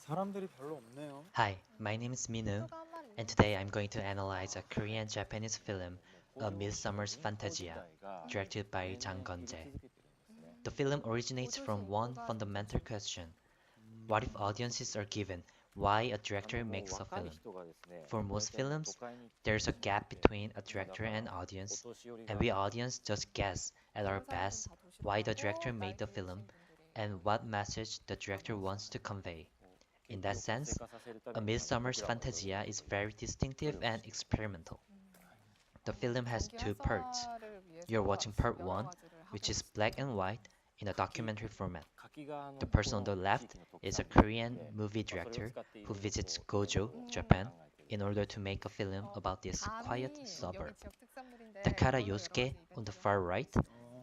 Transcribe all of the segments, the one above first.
사람들이 별로 없네요. Hi, my name is Minu, and today I'm going to analyze a Korean-Japanese film, A Midsummer's Fantasia, directed by Jang Gun-jae. The film originates from one fundamental question: what if audiences are given why a director makes a film? For most films, there's a gap between a director and audience, and we audience just guess at our best why the director made the film and what message the director wants to convey. In that sense, A Midsummer's Fantasia is very distinctive and experimental. The film has two parts. You're watching part one, which is black and white in a documentary format. The person on the left is a Korean movie director who visits Gojo, Japan, in order to make a film about this quiet suburb. Takara Yosuke on the far right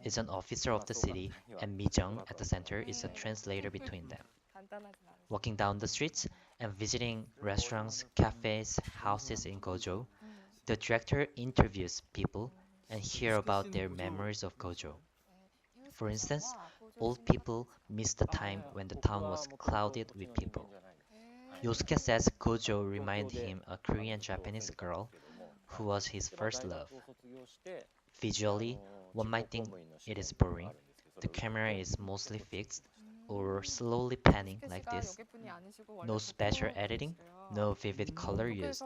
is an officer of the city, and Mi Jung at the center is a translator between them. Walking down the streets and visiting restaurants, cafes, houses in Gojo, the director interviews people and hear about their memories of Gojo. For instance, old people miss the time when the town was clouded with people. Yosuke says Gojo reminded him a Korean Japanese girl who was his first love. Visually, one might think it is boring. The camera is mostly fixed or slowly panning like this. No special editing, no vivid color used.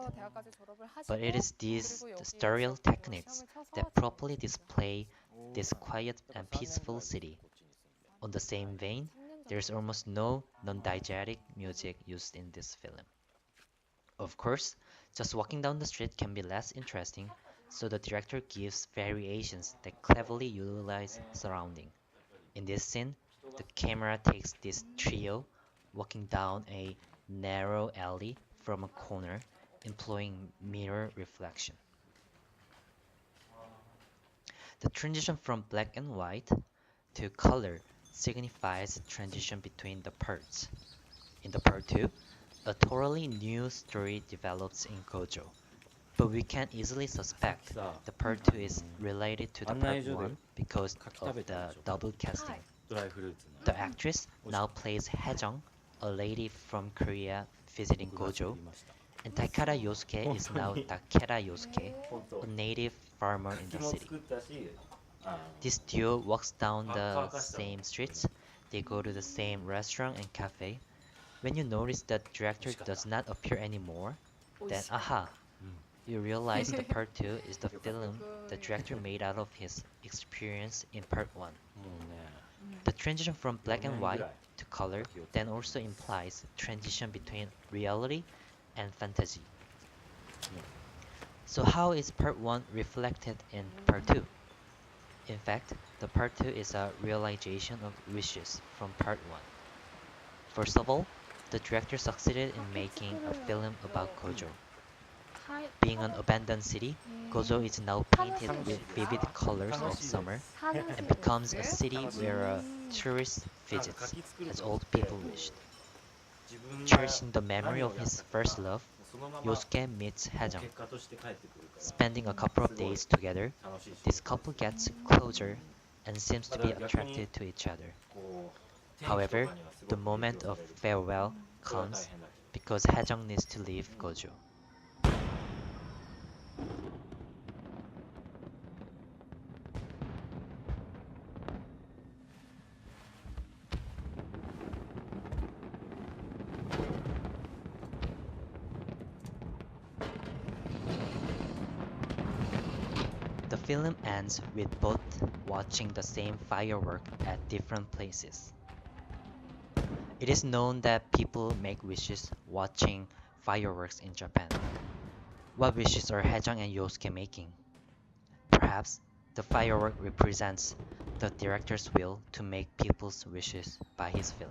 But it is these sterile techniques that properly display this quiet and peaceful city. On the same vein, there's almost no non-diegetic music used in this film. Of course, just walking down the street can be less interesting, so the director gives variations that cleverly utilize surrounding. In this scene, the camera takes this trio walking down a narrow alley from a corner, employing mirror reflection. The transition from black and white to color signifies transition between the parts. In the part 2, a totally new story develops in Gojo, but we can easily suspect the part 2 is related to the part 1 because of the double casting. The actress now plays Haejung, a lady from Korea visiting Gojo, and Takara Yosuke is now Takeda Yosuke, a native farmer in the city. This duo walks down the same streets, they go to the same restaurant and cafe. When you notice that director does not appear anymore, then aha, you realize the part 2 is the film the director made out of his experience in part 1. The transition from black and white to color then also implies transition between reality and fantasy. So how is part 1 reflected in part 2? In fact, the part 2 is a realization of wishes from part 1. First of all, the director succeeded in making a film about Gojo. Being an abandoned city, Gojo is now painted with vivid colors of summer and becomes a city where a tourist visits, as old people wished. Cherishing the memory of his first love, Yosuke meets Haejung. Spending a couple of days together, this couple gets closer and seems to be attracted to each other. However, the moment of farewell comes because Haejung needs to leave Gojo. The film ends with both watching the same firework at different places. It is known that people make wishes watching fireworks in Japan. What wishes are Haejung and Yosuke making? Perhaps the firework represents the director's will to make people's wishes by his film.